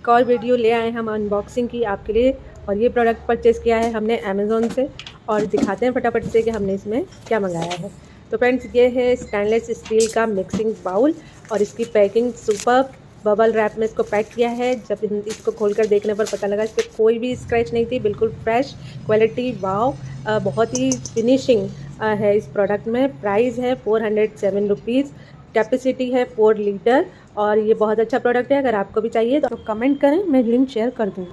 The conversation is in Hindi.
एक और वीडियो ले आए हम अनबॉक्सिंग की आपके लिए। और ये प्रोडक्ट परचेज़ किया है हमने अमेज़ोन से और दिखाते हैं फटाफट से कि हमने इसमें क्या मंगाया है। तो फ्रेंड्स, ये है स्टेनलेस स्टील का मिक्सिंग बाउल और इसकी पैकिंग सुपर्ब। बबल रैप में इसको पैक किया है। जब इसको खोलकर देखने पर पता लगा इस पर कोई भी स्क्रैच नहीं थी, बिल्कुल फ्रेश क्वालिटी। वाव, बहुत ही फिनिशिंग है इस प्रोडक्ट में। प्राइस है 407 रुपीज़। कैपेसिटी है 4 लीटर और ये बहुत अच्छा प्रोडक्ट है। अगर आपको भी चाहिए तो कमेंट करें, मैं लिंक शेयर कर दूँगी।